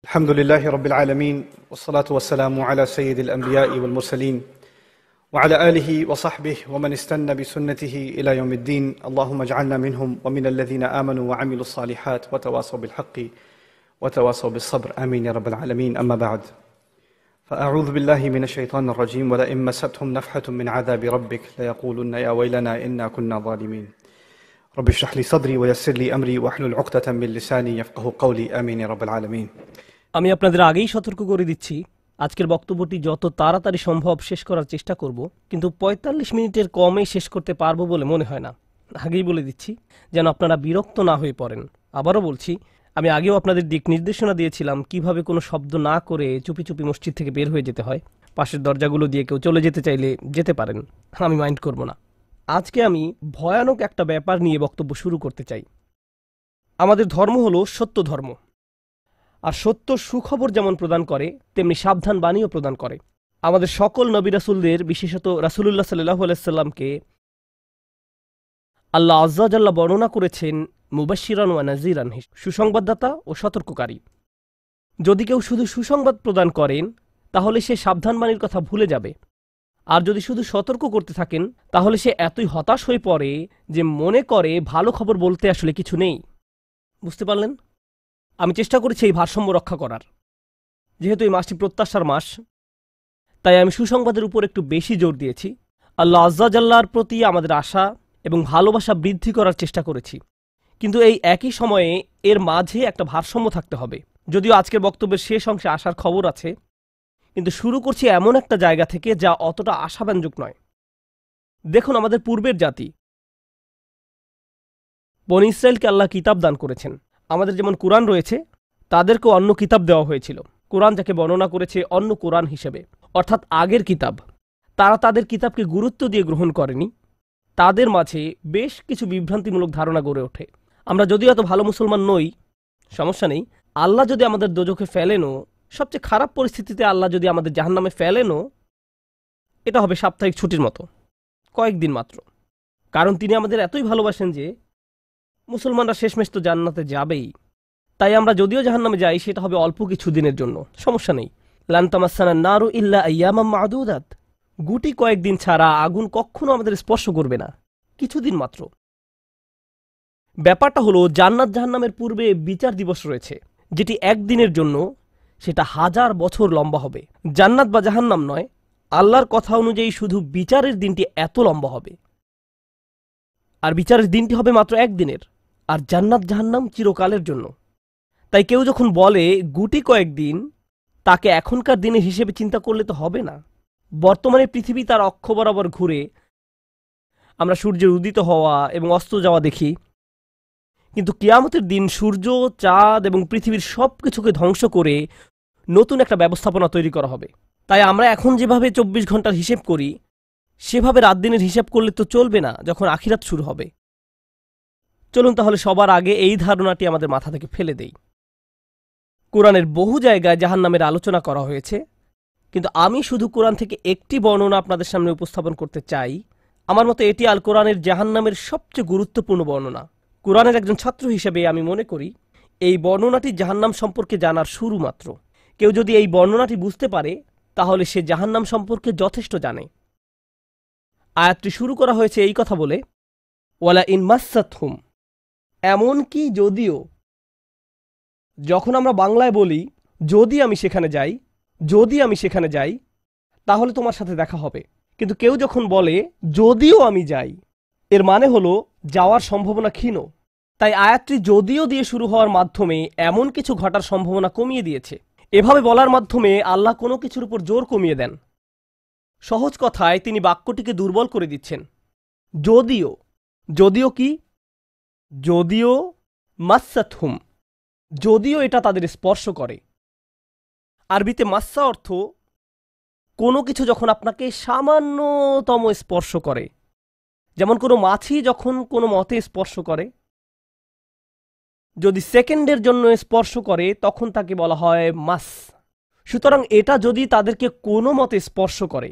الحمد لله رب العالمين والصلاة والسلام على سيد الأنبياء والمرسلين وعلى آله وصحبه ومن استنى بسنته إلى يوم الدين اللهم اجعلنا منهم ومن الذين آمنوا وعملوا الصالحات وتواصوا بالحق وتواصوا بالصبر آمين يا رب العالمين أما بعد فأعوذ بالله من الشيطان الرجيم ولئن مستهم نفحة من عذاب ربك ليقولن يا ويلنا إنا كنا ظالمين رب اشرح لي صدري ويسر لي أمري واحلل عقدة من لساني يفقهوا قولي آمين يا رب العالمين আমি আপনাদের আগেই সতর্ক করে দিচ্ছি আজকের বক্তব্যটি যত তাড়াতাড়ি সম্ভব শেষ করার চেষ্টা করব, কিন্তু ৪৫ মিনিটের কমে শেষ করতে পারবো বলে মনে হয় না। আগেই বলে দিচ্ছি যেন আপনারা বিরক্ত না হয়ে পড়েন। আবারও বলছি, আমি আগেও আপনাদের দিক নির্দেশনা দিয়েছিলাম কিভাবে কোনো শব্দ না করে চুপি চুপি মসজিদ থেকে বের হয়ে যেতে হয়। পাশের দরজাগুলো দিয়ে কেউ চলে যেতে চাইলে যেতে পারেন, আমি মাইন্ড করব না। আজকে আমি ভয়ানক একটা ব্যাপার নিয়ে বক্তব্য শুরু করতে চাই। আমাদের ধর্ম হলো সত্য ধর্ম, আর সত্য সুখবর যেমন প্রদান করে তেমনি সাবধান বাণীও প্রদান করে। আমাদের সকল নবী রাসূলদের, বিশেষত রাসূলুল্লাহ সাল্লাল্লাহু আলাইহি সাল্লামকে আল্লাহ আযজা ওয়া জাল্লা বর্ণনা করেছেন মুবাশশিরান ওয়া নাযীরান, সুসংবাদদাতা ও সতর্ককারী। যদি কেউ শুধু সুসংবাদ প্রদান করেন তাহলে সে সাবধান বাণীর কথা ভুলে যাবে, আর যদি শুধু সতর্ক করতে থাকেন তাহলে সে এতই হতাশ হয়ে পড়ে যে মনে করে ভালো খবর বলতে আসলে কিছু নেই। বুঝতে পারলেন? আমি চেষ্টা করেছি এই ভারসাম্য রক্ষা করার। যেহেতু এই মাসটি প্রত্যাশার মাস, তাই আমি সুসংবাদের উপর একটু বেশি জোর দিয়েছি। আল্লাহ আযজা ওয়া জাল্লার প্রতি আমাদের আশা এবং ভালোবাসা বৃদ্ধি করার চেষ্টা করেছি, কিন্তু এই একই সময়ে এর মাঝে একটা ভারসাম্য থাকতে হবে। যদিও আজকের বক্তব্যের শেষ অংশে আসার খবর আছে, কিন্তু শুরু করছি এমন একটা জায়গা থেকে যা অতটা আশাব্যঞ্জক নয়। দেখুন, আমাদের পূর্বের জাতি বনী ইসরায়েলকে আল্লাহ কিতাব দান করেছেন। আমাদের যেমন কুরআন রয়েছে, তাদেরকেও অন্য কিতাব দেওয়া হয়েছিল। কুরআন যাকে বর্ণনা করেছে অন্য কোরআন হিসেবে, অর্থাৎ আগের কিতাব। তারা তাদের কিতাবকে গুরুত্ব দিয়ে গ্রহণ করেনি। তাদের মাঝে বেশ কিছু বিভ্রান্তিমূলক ধারণা গড়ে ওঠে। আমরা যদিও এত ভালো মুসলমান নই, সমস্যা নেই। আল্লাহ যদি আমাদের দোজখে ফেলেনও, সবচেয়ে খারাপ পরিস্থিতিতে আল্লাহ যদি আমাদের জাহান্নামে ফেলেনও, এটা হবে সাপ্তাহিক ছুটির মতো, কয়েকদিন মাত্র। কারণ তিনি আমাদের এতই ভালোবাসেন যে মুসলমানরা শেষমেশ তো জান্নাতে যাবেই। তাই আমরা যদিও জাহান্নামে যাই, সেটা হবে অল্প কিছু দিনের জন্য, সমস্যা নেই। লান তামাসসানান নারু ইল্লা আইয়ামাম মা'দুদাত, গুটি কয়েকদিন ছাড়া আগুন কখনো আমাদের স্পর্শ করবে না, কিছুদিন মাত্র। ব্যাপারটা হলো, জান্নাত জাহান্নামের পূর্বে বিচার দিবস রয়েছে, যেটি একদিনের জন্য, সেটা 1000 বছর লম্বা হবে। জান্নাত বা জাহান্নাম নয়, আল্লাহর কথা অনুযায়ী শুধু বিচারের দিনটি এত লম্বা হবে। আর বিচারের দিনটি হবে মাত্র একদিনের, আর জান্নাত জাহান্নাম চিরকালের জন্য। তাই কেউ যখন বলে গুটি কয়েকদিন, তাকে এখনকার দিনের হিসেবে চিন্তা করলে তো হবে না। বর্তমানে পৃথিবী তার অক্ষ বরাবর ঘুরে, আমরা সূর্যের উদিত হওয়া এবং অস্ত যাওয়া দেখি, কিন্তু কিয়ামতের দিন সূর্য, চাঁদ এবং পৃথিবীর সব কিছুকে ধ্বংস করে নতুন একটা ব্যবস্থাপনা তৈরি করা হবে। তাই আমরা এখন যেভাবে 24 ঘন্টার হিসেব করি, সেভাবে রাত দিনের হিসাব করলে তো চলবে না যখন আখিরাত শুরু হবে। চলুন তাহলে সবার আগে এই ধারণাটি আমাদের মাথা থেকে ফেলে দেই। কোরআনের বহু জায়গায় জাহান্নামের আলোচনা করা হয়েছে, কিন্তু আমি শুধু কোরআন থেকে একটি বর্ণনা আপনাদের সামনে উপস্থাপন করতে চাই। আমার মতে এটি আল কোরআনের জাহান্নামের সবচেয়ে গুরুত্বপূর্ণ বর্ণনা। কোরআনের একজন ছাত্র হিসেবে আমি মনে করি এই বর্ণনাটি জাহান্নাম সম্পর্কে জানার শুরু মাত্র। কেউ যদি এই বর্ণনাটি বুঝতে পারে, তাহলে সে জাহান্নাম সম্পর্কে যথেষ্ট জানে। আয়াতটি শুরু করা হয়েছে এই কথা বলে, ওয়ালা ইন মাসসাতহুম, এমনকি যদিও। যখন আমরা বাংলায় বলি যদি আমি সেখানে যাই, যদি আমি সেখানে যাই, তাহলে তোমার সাথে দেখা হবে। কিন্তু কেউ যখন বলে যদিও আমি যাই, এর মানে হলো যাওয়ার সম্ভাবনা ক্ষীণ। তাই আয়াতটি যদিও দিয়ে শুরু হওয়ার মাধ্যমে এমন কিছু ঘটার সম্ভাবনা কমিয়ে দিয়েছে। এভাবে বলার মাধ্যমে আল্লাহ কোনো কিছুর উপর জোর কমিয়ে দেন। সহজ কথায় তিনি বাক্যটিকে দুর্বল করে দিচ্ছেন। যদিও, যদিও কি? যদিও মাসসাতহুম, যদিও এটা তাদের স্পর্শ করে। আরবিতে মাসসা অর্থ কোনো কিছু যখন আপনাকে সামান্যতম স্পর্শ করে, যেমন কোনো মাছি যখন কোনো মতে স্পর্শ করে। যদি সেকেন্ডের জন্য স্পর্শ করে তখন তাকে বলা হয় মাস। সুতরাং এটা যদি তাদেরকে কোনো মতে স্পর্শ করে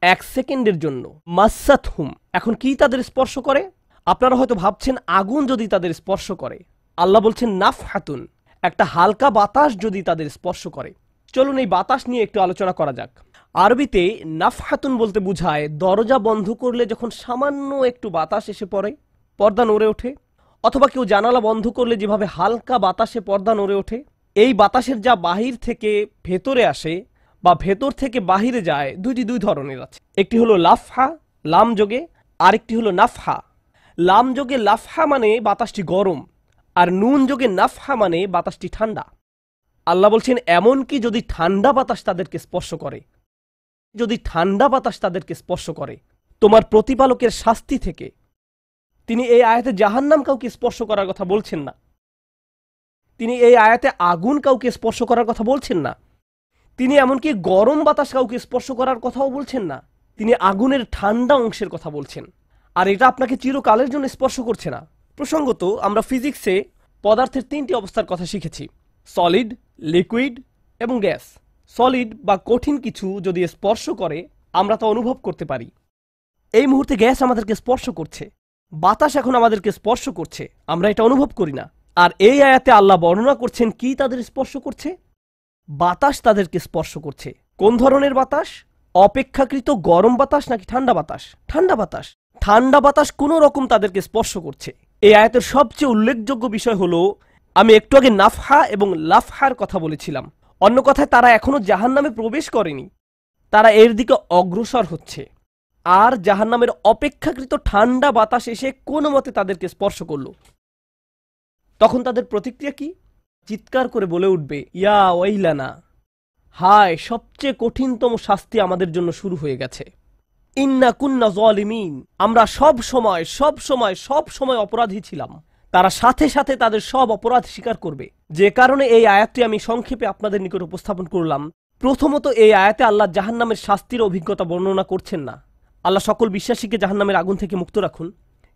1 সেকেন্ডের জন্য, মাসসাতহুম। এখন কি তাদের স্পর্শ করে? আপনারা হয়তো ভাবছেন আগুন যদি তাদের স্পর্শ করে। আল্লাহ বলছেন নাফহাতুন, একটা হালকা বাতাস যদি তাদের স্পর্শ করে। চলুন এই বাতাস নিয়ে একটু আলোচনা করা যাক। আরবিতে নাফহাতুন বলতে বোঝায় দরজা বন্ধ করলে যখন সামান্য একটু বাতাস এসে পড়ে, পর্দা নড়ে ওঠে, অথবা কেউ জানালা বন্ধ করলে যেভাবে হালকা বাতাসে পর্দা নড়ে ওঠে। এই বাতাসের যা বাহির থেকে ভেতরে আসে বা ভেতর থেকে বাহিরে যায়, দুই ধরনের আছে। একটি হলো লাফহা, লাম যোগে, আরেকটি হলো নাফহা। লাম যোগে লাফহা মানে বাতাসটি গরম, আর নুন যোগে নাফহা মানে বাতাসটি ঠান্ডা। আল্লাহ বলছেন এমনকি যদি ঠান্ডা বাতাস তাদেরকে স্পর্শ করে, যদি ঠান্ডা বাতাস তাদেরকে স্পর্শ করে তোমার প্রতিপালকের শাস্তি থেকে। তিনি এই আয়াতে জাহান্নাম কাউকে স্পর্শ করার কথা বলছেন না, তিনি এই আয়াতে আগুন কাউকে স্পর্শ করার কথা বলছেন না, তিনি এমনকি গরম বাতাস কাউকে স্পর্শ করার কথাও বলছেন না, তিনি আগুনের ঠান্ডা অংশের কথা বলছেন। আর এটা আপনাকে চিরকালের জন্য স্পর্শ করছে না। প্রসঙ্গত আমরা ফিজিক্সে পদার্থের 3টি অবস্থার কথা শিখেছি: সলিড, লিকুইড এবং গ্যাস। সলিড বা কঠিন কিছু যদি স্পর্শ করে আমরা তা অনুভব করতে পারি। এই মুহূর্তে গ্যাস আমাদেরকে স্পর্শ করছে, বাতাস এখন আমাদেরকে স্পর্শ করছে, আমরা এটা অনুভব করি না। আর এই আয়াতে আল্লাহ বর্ণনা করছেন কি তাদের স্পর্শ করছে? বাতাস তাদেরকে স্পর্শ করছে। কোন ধরনের বাতাস? অপেক্ষাকৃত গরম বাতাস নাকি ঠান্ডা বাতাস? ঠান্ডা বাতাস। ঠান্ডা বাতাস কোনো রকম তাদেরকে স্পর্শ করছে। এই আয়াতের সবচেয়ে উল্লেখযোগ্য বিষয় হলো, আমি একটু আগে নাফহা এবং লাফহার কথা বলেছিলাম। অন্য কথায় তারা এখনো জাহান্নামে প্রবেশ করেনি, তারা এর দিকে অগ্রসর হচ্ছে। আর জাহান্নামের অপেক্ষাকৃত ঠান্ডা বাতাস এসে কোনো মতে তাদেরকে স্পর্শ করল, তখন তাদের প্রতিক্রিয়া কি? চিৎকার করে বলে উঠবে, ইয়া ওয়াইলানা, হায়, সবচেয়ে কঠিনতম শাস্তি আমাদের জন্য শুরু হয়ে গেছে। ইন্না কুন্না যালিমিন, আমরা সব সময় অপরাধী ছিলাম। তারা সাথে সাথে তাদের সব অপরাধ স্বীকার করবে। যে কারণে এই আয়াতটি আমি সংক্ষেপে আপনাদের নিকট উপস্থাপন করলাম। প্রথমত, এই আয়াতে আল্লাহ জাহান্নামের শাস্তির অভিজ্ঞতা বর্ণনা করছেন না। আল্লাহ সকল বিশ্বাসীকে জাহান্নামের আগুন থেকে মুক্ত রাখুন।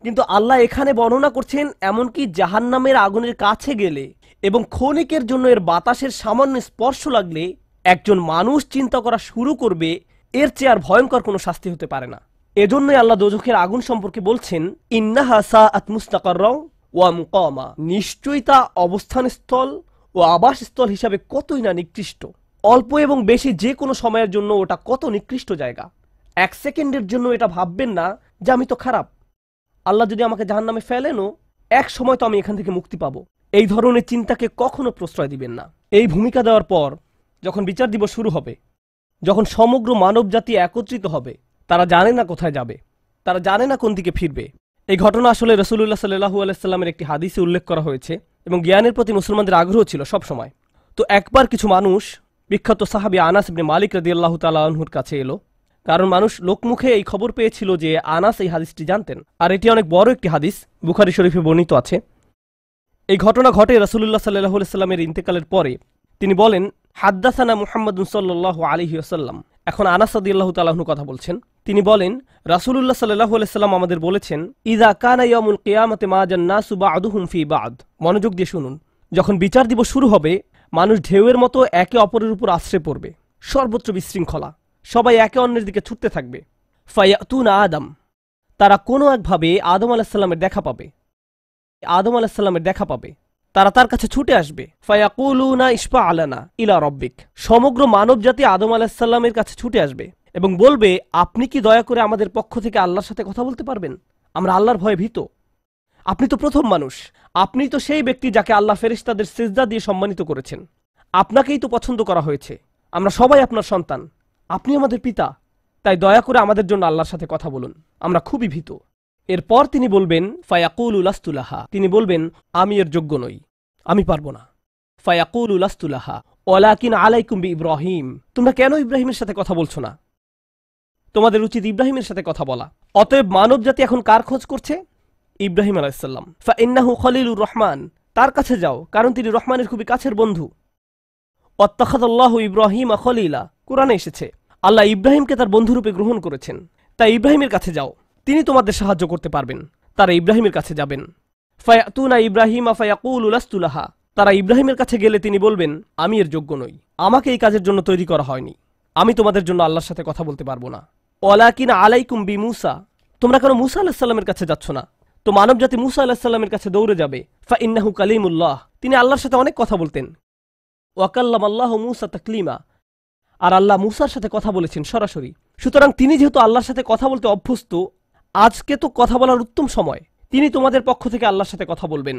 কিন্তু আল্লাহ এখানে বর্ণনা করছেন এমনকি জাহান্নামের আগুনের কাছে গেলে এবং ক্ষণিকের জন্য এর বাতাসের সামান্য স্পর্শ লাগলে একজন মানুষ চিন্তা করা শুরু করবে এর চেয়ে আর ভয়ঙ্কর কোনো শাস্তি হতে পারে না। এজন্যই আল্লাহ দোজখের আগুন সম্পর্কে বলছেন, ইন্নাহা সাআত মুস্তাকাররাও ওয়া মুকামা, নিশ্চয়ই তা অবস্থানস্থল ও আবাসস্থল হিসাবে কতই না নিকৃষ্ট। অল্প এবং বেশি যে কোনো সময়ের জন্য ওটা কত নিকৃষ্ট জায়গা। 1 সেকেন্ডের জন্য এটা ভাববেন না যে আমি তো খারাপ, আল্লাহ যদি আমাকে জাহান্নামে ফেলেনও এক সময় তো আমি এখান থেকে মুক্তি পাবো। এই ধরনের চিন্তাকে কখনো প্রশ্রয় দিবেন না। এই ভূমিকা দেওয়ার পর যখন বিচার দিবস শুরু হবে, যখন সমগ্র মানব জাতি একত্রিত হবে, তারা জানে না কোথায় যাবে, তারা জানে না কোন দিকে ফিরবে। এই ঘটনা আসলে রাসূলুল্লাহ সাল্লাল্লাহু আলাইহি সাল্লামের একটি হাদিসে উল্লেখ করা হয়েছে এবং জ্ঞানের প্রতি মুসলমানদের আগ্রহ ছিল সব সময়। তো একবার কিছু মানুষ বিখ্যাত সাহাবী আনাস ইবনে মালিক রাদিয়াল্লাহু তাআলা আনহুর কাছে এলো, কারণ মানুষ লোকমুখে এই খবর পেয়েছিল যে আনাস এই হাদিসটি জানতেন, আর এটি অনেক বড় একটি হাদিস, বুখারী শরীফে বর্ণিত আছে। এই ঘটনা ঘটে রাসূলুল্লাহ সাল্লাল্লাহু আলাইহি সাল্লামের ইন্তেকালের পরে। তিনি বলেন, হাদ্দাসানা মুহাম্মাদুন সাল্লাল্লাহু আলাইহি ওয়াসাল্লাম। এখন আনাস রাদিয়াল্লাহু তাআলা আনহু কথা বলছেন। তিনি বলেন, রাসূলুল্লাহ সাল্লাল্লাহু আলাইহি সাল্লাম আমাদের বলেছেন, ইযা কানা ইয়াউমুল কিয়ামাতি মা জান্নাসু বা'দুহুম ফি বা'দ। মনোযোগ দিয়ে শুনুন। যখন বিচার দিবস শুরু হবে, মানুষ ঢেউয়ের মতো একে অপরের উপর আশ্রে পড়বে, সর্বত্র বিশৃঙ্খলা, সবাই একে অন্যের দিকে ছুটতে থাকবে। ফায়াতুনা আদম, তারা কোনো একভাবে আদম আলাইহিস সালামের দেখা পাবে, আদম আলাইহিস সালামের দেখা পাবে, তারা তার কাছে ছুটে আসবে। ফায়াকুলুনা ইশফা আলানা ইলা রাব্বিক, সমগ্র মানব জাতি আদম আলাইহিস সালামের কাছে ছুটে আসবে এবং বলবে, আপনি কি দয়া করে আমাদের পক্ষ থেকে আল্লাহর সাথে কথা বলতে পারবেন? আমরা আল্লাহর ভয়ে ভীত। আপনি তো প্রথম মানুষ, আপনি তো সেই ব্যক্তি যাকে আল্লাহ ফেরেশতাদের সিজদা দিয়ে সম্মানিত করেছেন, আপনাকেই তো পছন্দ করা হয়েছে, আমরা সবাই আপনার সন্তান, আপনি আমাদের পিতা, তাই দয়া করে আমাদের জন্য আল্লাহর সাথে কথা বলুন, আমরা খুবই ভীত। এরপর তিনি বলবেন, ফায়াকুলু লাস্তু লাহা, তিনি বলবেন, আমি এর যোগ্য নই, আমি পারবো না। ফায়াকুলু লাস্তু লাহা ওয়ালাকিন আলাইকুম বিইব্রাহিম, তোমরা কেন ইব্রাহিমের সাথে কথা বলছো না? তোমাদের উচিত ইব্রাহিমের সাথে কথা বলা। অতএব মানব জাতি এখন কার খোঁজ করছে? ইব্রাহিম আলাইহিস সালাম। ফাইন্নাহু খলিলুর রহমান, তার কাছে যাও, কারণ তিনি রহমানের খুবই কাছের বন্ধু। ওয়াত্তাখাযাল্লাহু ইব্রাহিমা খলিলা, কুরআনে এসেছে আল্লাহ ইব্রাহিমকে তার বন্ধুরূপে গ্রহণ করেছেন। তাই ইব্রাহিমের কাছে যাও, তিনি তোমাদের সাহায্য করতে পারবেন। তারা ইব্রাহিমের কাছে যাবেন। ফায়াতুনা ইব্রাহিমা ফায়াকুলু লাস্তু লাহা, তারা ইব্রাহিমের কাছে গেলে তিনি বলবেন, আমি এর যোগ্য নই, আমাকে এই কাজের জন্য তৈরি করা হয়নি, আমি তোমাদের জন্য আল্লাহর সাথে কথা বলতে পারবো না। ওয়ালাকিন আলাইকুম বিমূসা, তোমরা কেন মূসা আলাইহিস সালামের কাছে যাচ্ছ না? তো মানব জাতি মূসা আলাইহিস সালামের কাছে দৌড়ে যাবে। ফাইন্নাহু কালিমুল্লাহ, তিনি আল্লাহর সাথে অনেক কথা বলতেন। ওয়াকাল্লামাল্লাহু মূসা তাকলিমা, আর আল্লাহ মূসার সাথে কথা বলেছেন সরাসরি। সুতরাং তিনি যেহেতু আল্লাহর সাথে কথা বলতে অভ্যস্ত, আজকে তো কথা বলার উত্তম সময়, তিনি তোমাদের পক্ষ থেকে আল্লাহর সাথে কথা বলবেন।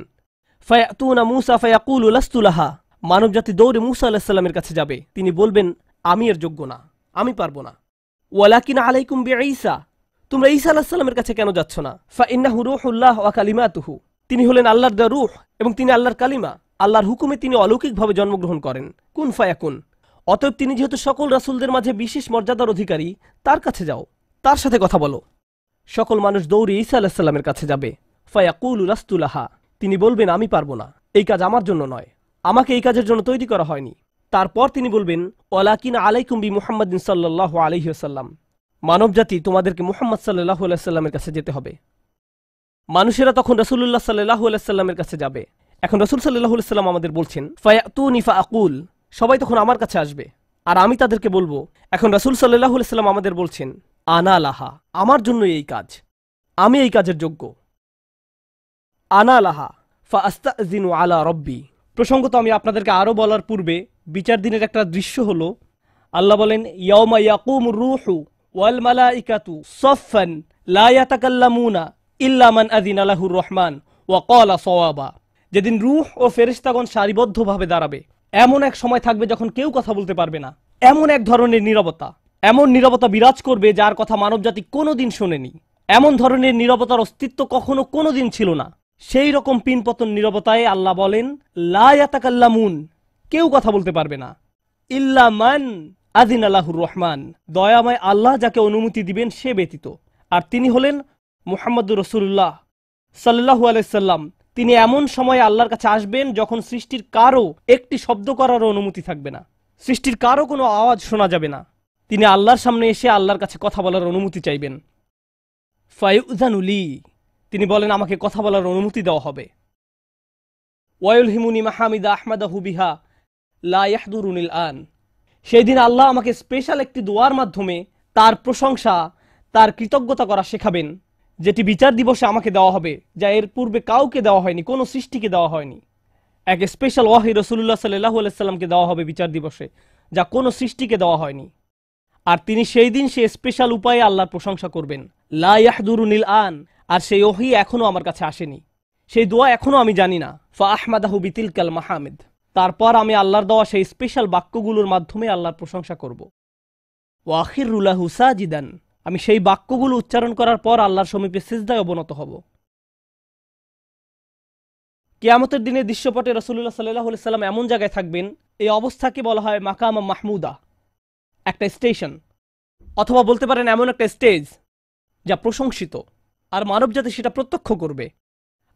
ফায়াতুনা মূসা ফায়াকুলু লাস্তু লাহা, মানবজাতি দৌড়ে মূসা আলাইহিস সালামের কাছে যাবে, তিনি বলবেন আমি এর যোগ্য না, আমি পারবো না। ওয়ালাকিন আলাইকুম বিঈসা, তোমরা ঈসা আলাইহিস সালামের কাছে কেন যাচ্ছ না? ফাইন্নাহু রূহুল্লাহ ওয়া কালিমাতুহু, তিনি হলেন আল্লাহর দেওয়া রূহ এবং তিনি আল্লাহর কালিমা, আল্লাহর হুকুমে তিনি অলৌকিকভাবে জন্মগ্রহণ করেন। কুন ফায়াকুন, অতএব তিনি যেহেতু সকল রাসূলদের মাঝে বিশেষ মর্যাদার অধিকারী, তার কাছে যাও, তার সাথে কথা বলো। সকল মানুষ দৌড়ে ঈসা আলাইহিস সালামের কাছে যাবে। ফায়াকুলু লাস্তু লাহা, তিনি বলবেন আমি পারবো না, এই কাজ আমার জন্য নয়, আমাকে এই কাজের জন্য তৈরি করা হয়নি। তারপর তিনি বলবেন ওয়ালাকিন আলাইকুম বি মুহাম্মাদিন সাল্লাল্লাহু আলাইহি ওয়াসাল্লাম, মানবজাতি তোমাদেরকে মুহাম্মদ সাল্লাল্লাহু আলাইহি ওয়াসাল্লামের কাছে যেতে হবে। মানুষেরা তখন রাসূলুল্লাহ সাল্লাল্লাহু আলাইহি ওয়াসাল্লামের কাছে যাবে। এখন রাসূল সাল্লাল্লাহু আলাইহি ওয়াসাল্লাম আমাদের বলছেন ফায়াতুনি ফাআকুল, সবাই তখন আমার কাছে আসবে আর আমি তাদেরকে বলবো। এখন রাসূল সাল্লাল্লাহু আলাইহি ওয়াসাল্লাম আমাদের বলছেন আনা লাহা, আমার জন্য এই কাজ, আমি এই কাজের যোগ্য। আনা লাহা ফাআস্তাযিনু আলা রব্বি। প্রসঙ্গত আমি আপনাদেরকে আরো বলার পূর্বে বিচার দিনের একটা দৃশ্য হলো, আল্লাহ বলেন ইয়াউমা ইয়াকুমুর রূহু ওয়াল মালাইকাতু সাফফান লা ইয়াতাকাল্লামুনা ইল্লা মান আযিনা লাহুর রহমান ওয়া ক্বালা সাওয়াবা। যেদিন রূহ ও ফেরেশতাগণ সারিবদ্ধভাবে দাঁড়াবে, এমন এক সময় থাকবে যখন কেউ কথা বলতে পারবে না, এমন এক ধরনের নীরবতা, এমন নীরবতা বিরাজ করবে যার কথা মানবজাতি কোনোদিন শোনেনি, এমন ধরনের নীরবতার অস্তিত্ব কখনো কোনোদিন ছিল না। সেই রকম পিনপতন নীরবতায় আল্লাহ বলেন লা ইয়াতাকাল্লামুন, কেউ কথা বলতে পারবে না, ইল্লা মান আযিনা লাহুর রহমান, দয়াময় আল্লাহ যাকে অনুমতি দিবেন সে ব্যতীত। আর তিনি হলেন মুহাম্মদুর রাসূলুল্লাহ সাল্লাল্লাহু আলাইহি সাল্লাম। তিনি এমন সময়ে আল্লাহর কাছে আসবেন যখন সৃষ্টির কারো একটি শব্দ করারও অনুমতি থাকবে না, সৃষ্টির কারো কোনো আওয়াজ শোনা যাবে না। তিনি আল্লাহর সামনে এসে আল্লাহর কাছে কথা বলার অনুমতি চাইবেন। ফায়ুযানু লি, তিনি বলেন আমাকে কথা বলার অনুমতি দেওয়া হবে। ওয়ায়ুলহিমুনি মাহামিদা আহমাদাহু বিহা লা ইয়াহদুরুনিল আন, সেই দিন আল্লাহ আমাকে স্পেশাল একটি দোয়ার মাধ্যমে তার প্রশংসা, তার কৃতজ্ঞতা করা শেখাবেন, যেটি বিচার দিবসে আমাকে দেওয়া হবে, যা এর পূর্বে কাউকে দেওয়া হয়নি, কোনো সৃষ্টিকে দেওয়া হয়নি। এক স্পেশাল ওয়াহি রাসূলুল্লাহ সাল্লাল্লাহু আলাইহি সাল্লামকে দেওয়া হবে বিচার দিবসে, যা কোনো সৃষ্টিকে দেওয়া হয়নি। আর তিনি সেই দিন সে স্পেশাল উপায়ে আল্লাহর প্রশংসা করবেন, লা ইয়াহদুরুনিল আন, আর সেই ওহী এখনো আমার কাছে আসেনি, সেই দোয়া এখনো আমি জানি না। ফা আহমাদাহু বিতিলকাল মাহামিদ, তারপর আমি আল্লাহর দেওয়া সেই স্পেশাল বাক্যগুলোর মাধ্যমে আল্লাহর প্রশংসা করব। ওয়া আখিরু লাহু সাজিদান, আমি সেই বাক্যগুলো উচ্চারণ করার পর আল্লাহর সমীপে সিজদায় অবনত হব। কিয়ামতের দিনে দৃশ্যপটে রাসূলুল্লাহ সাল্লাল্লাহু আলাইহি সাল্লাম এমন জায়গায় থাকবেন, এই অবস্থাকে বলা হয় মাকামা মাহমুদা, একটা স্টেশন, অথবা বলতে পারেন এমন একটা স্টেজ যা প্রশংসিত, আর মানবজাতি সেটা প্রত্যক্ষ করবে।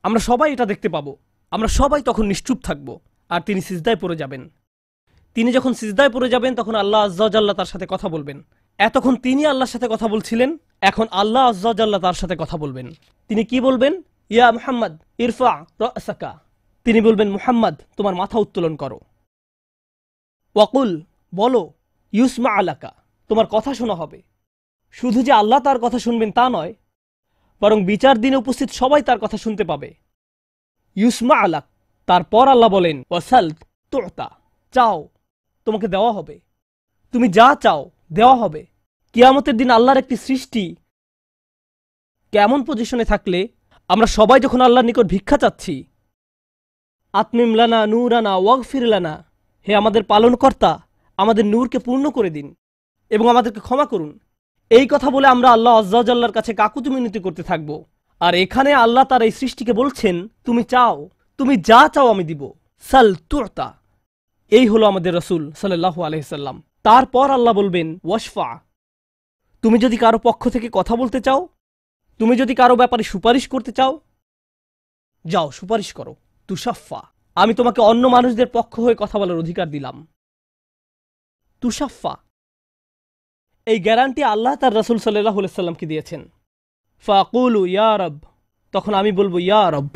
আমরা সবাই এটা দেখতে পাবো, আমরা সবাই তখন নিশ্চুপ থাকব, আর তিনি সিজদায় পড়ে যাবেন। তিনি যখন সিজদায় পড়ে যাবেন তখন আল্লাহ আযজা ওয়া জাল্লা তার সাথে কথা বলবেন। এতক্ষণ তিনি আল্লাহর সাথে কথা বলছিলেন, এখন আল্লাহ আযজা ওয়া জাল্লা তার সাথে কথা বলবেন। তিনি কি বলবেন? ইয়া মুহাম্মদ ইরফা রাসাকা, তিনি বলবেন মুহাম্মদ তোমার মাথা উত্তোলন করো। ওয়াকুল, বলো, ইউসমা আলাকা, তোমার কথা শোনা হবে। শুধু যে আল্লাহ তার কথা শুনবেন তা নয়, বরং বিচার দিনে উপস্থিত সবাই তার কথা শুনতে পাবে। ইউসমা আলাক, তারপর আল্লাহ বলেন ওয়াসাল তুতা, চাও তোমাকে দেওয়া হবে, তুমি যা চাও দেওয়া হবে। কিয়ামতের দিন আল্লাহর একটি সৃষ্টি কেমন পজিশনে থাকলে আমরা সবাই যখন আল্লাহর নিকট ভিক্ষা চাচ্ছি, আতমিম লানা নূরানা ওয়াগফির লানা, হে আমাদের পালনকর্তা, আমাদের নূরকে পূর্ণ করে দিন এবং আমাদেরকে ক্ষমা করুন, এই কথা বলে আমরা আল্লাহ আযজা ওয়া জাল্লার কাছে কাকুতি মিনতি করতে থাকব। আর এখানে আল্লাহ তার এই সৃষ্টিকে বলছেন তুমি চাও, তুমি যা চাও আমি দিব। সাল তুতা, এই হলো আমাদের রাসূল সাল্লাল্লাহু আলাইহি সাল্লাম। তারপর আল্লাহ বলবেন ওয়াশফা, তুমি যদি কারো পক্ষ থেকে কথা বলতে চাও, তুমি যদি কারো ব্যাপারে সুপারিশ করতে চাও, যাও সুপারিশ করো। তুশাফা, আমি তোমাকে অন্য মানুষদের পক্ষ হয়ে কথা বলার অধিকার দিলাম। তুশাফা, এই গ্যারান্টি আল্লাহ তার রাসূল সাল্লাল্লাহু আলাইহি সাল্লামকে দিয়েছেন। ফাকুলু ইয়া রব, তখন আমি বলবো ইয়া রব,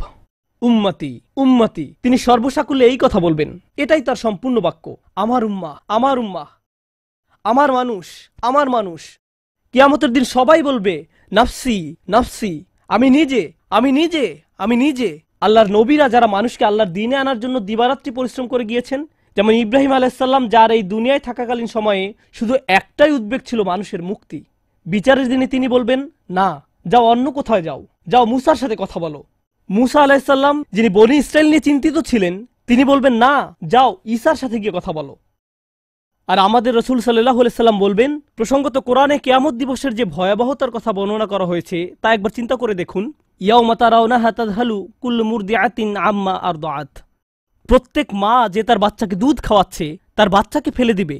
উম্মতি উম্মতি, তিনি সর্বসাকুল্যে এই কথা বলবেন, এটাই তার সম্পূর্ণ বাক্য, আমার উম্মাহ আমার উম্মাহ, আমার মানুষ আমার মানুষ। কিয়ামতের দিন সবাই বলবে নাফসি নাফসি, আমি নিজে আমি নিজে আমি নিজে। আল্লাহর নবীরা যারা মানুষকে আল্লাহর দ্বীনে আনার জন্য দিবারাত্রি পরিশ্রম করে গিয়েছেন, যেমন ইব্রাহিম আলাইহিস সালাম, যার এই দুনিয়ায় থাকাকালীন সময়ে শুধু একটাই উদ্বেগ ছিল মানুষের মুক্তি। বিচারের দিনে তিনি বলবেন, না, যাও অন্য কোথায় যাও, যাও মুসার সাথে কথা বলো। মুসা আলাইহিস সালাম, যিনি বনি ইসরাইল নিয়ে চিন্তিত ছিলেন, তিনি বলবেন, না, যাও ঈসার সাথে গিয়ে কথা বলো। আর আমাদের রাসূল সাল্লাল্লাহু আলাইহি সাল্লাম বলবেন, প্রসঙ্গত কোরআনে কিয়ামত দিবসের যে ভয়াবহতার কথা বর্ণনা করা হয়েছে তা একবার চিন্তা করে দেখুন। ইয়াউমা তারাউনাহা তাযহালু কুল্লু মুরদিআতিন আম্মা আরদাআত। প্রত্যেক মা যে তার বাচ্চাকে দুধ খাওয়াচ্ছে তার বাচ্চাকে ফেলে দিবে,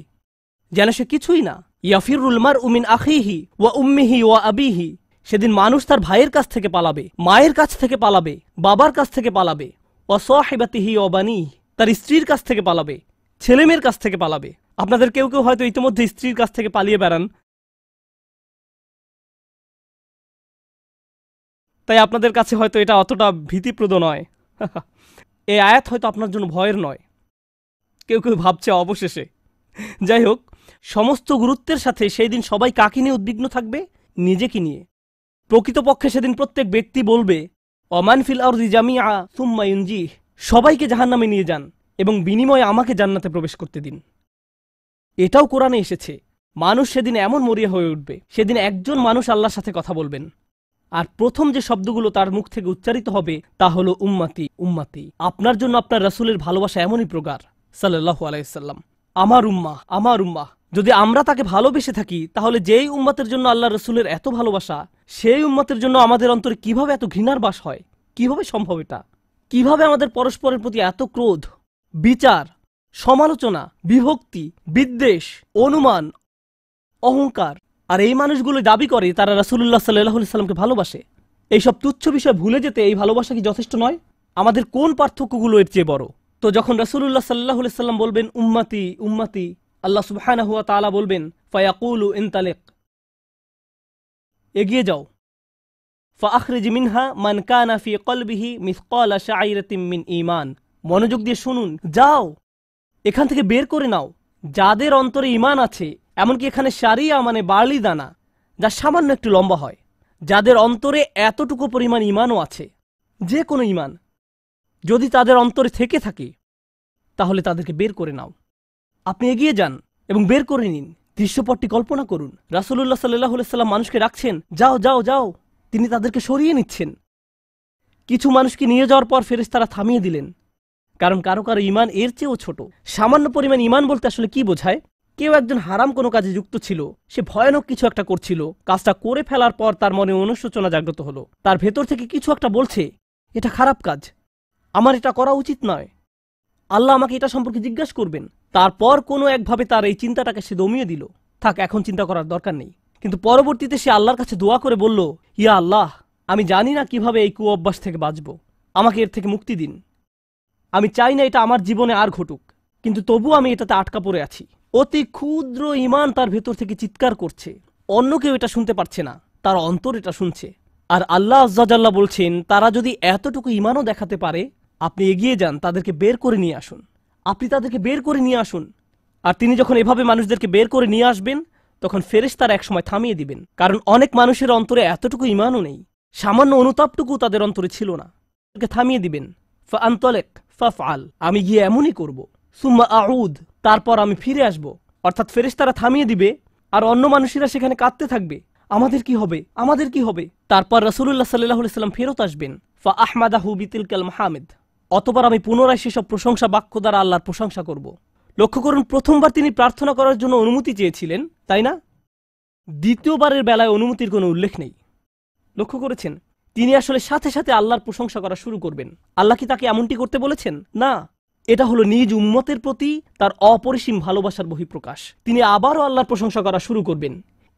যেন সে কিছুই না। ইয়াফিরুল মারউ মিন আখিহি ওয়া উম্মিহি ওয়া আবিহি। সেদিন মানুষ তার ভাইয়ের কাছ থেকে পালাবে, মায়ের কাছ থেকে পালাবে, বাবার কাছ থেকে পালাবে। ওয়া সাহিবাতিহি ওয়া বানিহি। তার স্ত্রীর কাছ থেকে পালাবে, ছেলেমেয়ের কাছ থেকে পালাবে। আপনাদের কেউ কেউ হয়তো ইতিমধ্যে স্ত্রীর কাছ থেকে পালিয়ে বেড়ান, তাই আপনাদের কাছে হয়তো এটা অতটা ভীতিপ্রদ নয়। এই আয়াত হয়তো আপনার জন্য ভয়ের নয়, কেউ কেউ ভাবছে অবশেষে। যাই হোক, সমস্ত গুরুত্বের সাথে সেই দিন সবাই কাকে নিয়ে উদ্বিগ্ন থাকবে? নিজেকে নিয়ে। প্রকৃতপক্ষে সেদিন প্রত্যেক ব্যক্তি বলবে, ওমান ফিল আরদি জামিআ সুম্মা ইউনজিহ। সবাইকে জাহান্নামে নিয়ে যান এবং বিনিময়ে আমাকে জান্নাতে প্রবেশ করতে দিন। এটাও কোরআনে এসেছে। মানুষ সেদিন এমন মরিয়া হয়ে উঠবে, সেদিন একজন মানুষ আল্লাহর সাথে কথা বলবেন, আর প্রথম যে শব্দগুলো তার মুখ থেকে উচ্চারিত হবে তা হলো উম্মতি উম্মতি। আপনার জন্য আপনার রাসূলের ভালোবাসা এমনই প্রগাঢ় সাল্লাল্লাহু আলাইহি সাল্লাম। আমার উম্মাহ, আমার উম্মাহ। যদি আমরা তাকে ভালোবেসে থাকি, তাহলে যেই উম্মতের জন্য আল্লাহ রাসূলের এত ভালোবাসা, সেই উম্মতের জন্য আমাদের অন্তরে কিভাবে এত ঘৃণার বাস হয়? কিভাবে সম্ভব এটা? কিভাবে আমাদের পরস্পরের প্রতি এত ক্রোধ, বিচার, সমালোচনা, বিভক্তি, বিদ্বেষ, অনুমান, অহংকার? আর এই মানুষগুলো দাবি করে তারা রাসূলুল্লাহ সাল্লাল্লাহু আলাইহি সাল্লামকে ভালোবাসে। এইসব তুচ্ছ বিষয় ভুলে যেতে এই ভালোবাসা কি যথেষ্ট নয়? আমাদের কোন পার্থক্যগুলো এর চেয়ে বড়? তো যখন রাসূলুল্লাহ সাল্লাল্লাহু আলাইহি সাল্লাম বলবেন উম্মতি উম্মতি, আল্লাহ সুবহানাহু ওয়া তাআলা বলবেন ফায়াকুলু ইনতালিক, এগিয়ে যাও। ফাআখরিজ মিনহা মান কানা ফি কলবিহি মিসকালা শাইরাতিন মিন ঈমান। মনোযোগ দিয়ে শুনুন, যাও এখান থেকে বের করে নাও যাদের অন্তরে ঈমান আছে, এমনকি এখানে শারিয়া মানে বার্লি দানা, যা সামান্য একটু লম্বা হয়, যাদের অন্তরে এতটুকু পরিমাণ ঈমানও আছে, যে কোনো ঈমান যদি তাদের অন্তরে থেকে থাকে, তাহলে তাদেরকে বের করে নাও। আপনি এগিয়ে যান এবং বের করে নিন। দৃশ্যপটটি কল্পনা করুন। রাসূলুল্লাহ সাল্লাল্লাহু আলাইহি সাল্লাম মানুষকে রাখছেন, যাও যাও যাও, তিনি তাদেরকে সরিয়ে নিচ্ছেন। কিছু মানুষকে নিয়ে যাওয়ার পর ফেরেশতারা থামিয়ে দিলেন, কারণ কারো কারো ঈমান এর চেয়েও ছোট। সামান্য পরিমাণ ঈমান বলতে আসলে কি বোঝায়? কেউ একজন হারাম কোনো কাজে যুক্ত ছিল, সে ভয়ানক কিছু একটা করছিল, কাজটা করে ফেলার পর তার মনে অনুশোচনা জাগ্রত হলো, তার ভেতর থেকে কিছু একটা বলছে, এটা খারাপ কাজ, আমার এটা করা উচিত নয়, আল্লাহ আমাকে এটা সম্পর্কে জিজ্ঞাসা করবেন। তারপর কোনো একভাবে তার এই চিন্তাটাকে সে দমিয়ে দিল, থাক এখন চিন্তা করার দরকার নেই। কিন্তু পরবর্তীতে সে আল্লাহর কাছে দোয়া করে বলল, ইয়া আল্লাহ, আমি জানি না কিভাবে এই কুঅভ্যাস থেকে বাঁচব, আমাকে এর থেকে মুক্তি দিন। আমি চাই না এটা আমার জীবনে আর ঘটুক, কিন্তু তবু আমি এটাতে আটকা পড়ে আছি। অতি ক্ষুদ্র ঈমান তার ভেতর থেকে চিৎকার করছে, অন্য কেউ এটা শুনতে পারছে না, তার অন্তর এটা শুনছে। আর আল্লাহ আজ্জা জাল্লা বলছেন, তারা যদি এতটুকু ঈমানও দেখাতে পারে, আপনি এগিয়ে যান, তাদেরকে বের করে নিয়ে আসুন, আপনি তাদেরকে বের করে নিয়ে আসুন। আর তিনি যখন এভাবে মানুষদেরকে বের করে নিয়ে আসবেন, তখন ফেরেশতারা একসময় থামিয়ে দিবেন, কারণ অনেক মানুষের অন্তরে এতটুকু ঈমানও নেই, সামান্য অনুতাপটুকু তাদের অন্তরে ছিল না। থামিয়ে দিবেন, ফাআনতালিক ফাফআল, আমি গিয়ে এমনই করব, সুম্মা আউদ, তারপর আমি ফিরে আসব। অর্থাৎ ফেরেশতারা থামিয়ে দিবে, আর অন্য মানুষেরা সেখানে কাঁদতে থাকবে, আমাদের কি হবে, আমাদের কি হবে। তারপর রাসূলুল্লাহ সাল্লাল্লাহু আলাইহি সাল্লাম ফেরত আসবেন, ফাআহমাদাহু বিতিলকাল মাহামিদ, অতঃপর আমি পুনরায় সেসব প্রশংসা বাক্য দ্বারা আল্লাহর প্রশংসা করব। লক্ষ্য করুন, প্রথমবার তিনি প্রার্থনা করার জন্য অনুমতি চেয়েছিলেন, তাই না? দ্বিতীয়বারের বেলায় অনুমতির কোনো উল্লেখ নেই। লক্ষ্য করেছেন, তিনি আসলে সাথে সাথে আল্লাহর প্রশংসা করা শুরু করবেন। আল্লাহ কি তাকে এমনটি করতে বলেছেন? না, এটা হলো নিজ উম্মতের প্রতি তার অপরিসীম ভালোবাসার বহিঃপ্রকাশ। তিনি আবারও আল্লাহর প্রশংসা করা শুরু করবেন,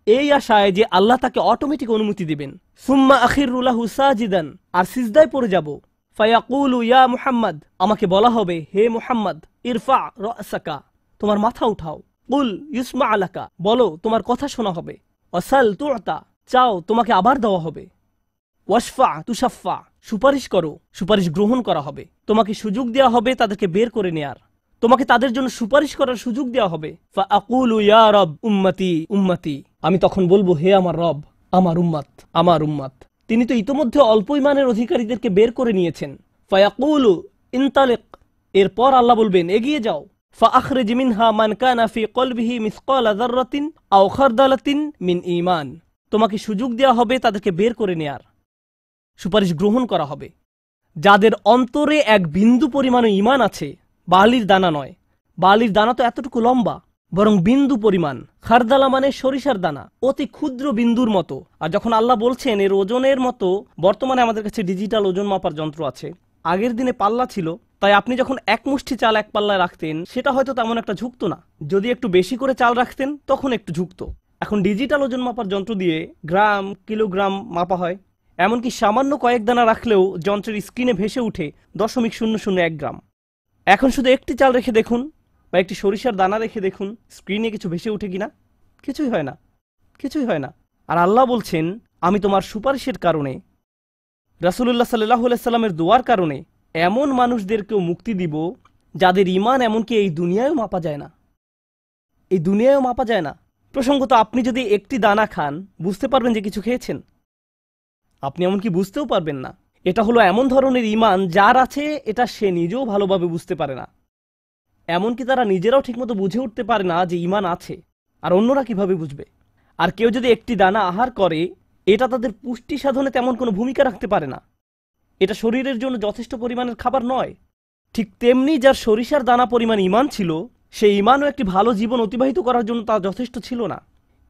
এই আশায় যে আল্লাহ তাকে অটোমেটিক অনুমতি দিবেন। সুম্মা আখিরু লাহু সাজিদান, আর সিজদায় পড়ে যাব। ফায়াকুলু ইয়া মুহাম্মদ, আমাকে বলা হবে, হে মুহাম্মদ, ইরফা রাসাকা, তোমার মাথা উঠাও। কুল ইউসমা আলাকা, বলো তোমার কথা শোনা হবে। ওয়াসাল তুতা, চাও তোমাকে আবার দেওয়া হবে। ওয়াশফা তুশাফা, সুপারিশ করো, সুপারিশ গ্রহণ করা হবে। তোমাকে সুযোগ দেওয়া হবে তাদেরকে বের করে নেয়ার, তোমাকে তাদের জন্য সুপারিশ করার সুযোগ দেওয়া হবে। ফাআকুলু ইয়া রব উম্মতি উম্মতি, আমি তখন বলবো, হে আমার রব, আমার উম্মত, আমার উম্মত। তিনি তো ইতোমধ্যে অল্প ঈমানের অধিকারীদেরকে বের করে নিয়েছেন। ফায়াকুলু ইনতালিক, এরপর আল্লাহ বলবেন এগিয়ে যাও। ফাআখরিজ মিনহা মান কানা ফি কলবিহি মিসকালা যাররাতিন আও খারদালাতিন মিন ঈমান, তোমাকে সুযোগ দেওয়া হবে তাদেরকে বের করে নেয়ার, সুপারিশ গ্রহণ করা হবে। যাদের অন্তরে এক বিন্দু পরিমাণে ঈমান আছে, বালির দানা নয়, বালির দানা তো এতটুকু লম্বা, বরং বিন্দু পরিমাণ। খারদালা মানে সরিষার দানা, অতি ক্ষুদ্র বিন্দুর মতো। আর যখন আল্লাহ বলছেন এর ওজনের মতো, বর্তমানে আমাদের কাছে ডিজিটাল ওজন মাপার যন্ত্র আছে, আগের দিনে পাল্লা ছিল, তাই আপনি যখন এক মুষ্টি চাল এক পাল্লায় রাখতেন সেটা হয়তো তেমন একটা ঝুঁকতো না, যদি একটু বেশি করে চাল রাখতেন তখন একটু ঝুঁকতো। এখন ডিজিটাল ওজন মাপার যন্ত্র দিয়ে গ্রাম কিলোগ্রাম মাপা হয়, এমনকি সামান্য কয়েক দানা রাখলেও যন্ত্রের স্ক্রিনে ভেসে উঠে 0.001 গ্রাম। এখন শুধু একটি চাল রেখে দেখুন বা একটি সরিষার দানা রেখে দেখুন স্ক্রিনে কিছু ভেসে উঠে কিনা, কিছুই হয় না, কিছুই হয় না। আর আল্লাহ বলছেন আমি তোমার সুপারিশের কারণে, রাসূলুল্লাহ সাল্লাল্লাহু আলাইহি সাল্লামের দোয়ার কারণে এমন মানুষদেরকেও মুক্তি দিব যাদের ঈমান এমনকি এই দুনিয়ায়ও মাপা যায় না, এই দুনিয়ায়ও মাপা যায় না। প্রসঙ্গত আপনি যদি একটি দানা খান বুঝতে পারবেন যে কিছু খেয়েছেন, আপনি এমনকি বুঝতেও পারবেন না। এটা হলো এমন ধরনের ঈমান যার আছে এটা সে নিজেও ভালোভাবে বুঝতে পারে না, এমনকি তারা নিজেরাও ঠিকমতো বুঝে উঠতে পারে না যে ঈমান আছে, আর অন্যরা কিভাবে বুঝবে। আর কেউ যদি একটি দানা আহার করে এটা তাদের পুষ্টি সাধনে তেমন কোনো ভূমিকা রাখতে পারে না, এটা শরীরের জন্য যথেষ্ট পরিমাণের খাবার নয়। ঠিক তেমনি যার সরিষার দানা পরিমাণ ঈমান ছিল, সেই ঈমানও একটি ভালো জীবন অতিবাহিত করার জন্য তা যথেষ্ট ছিল না,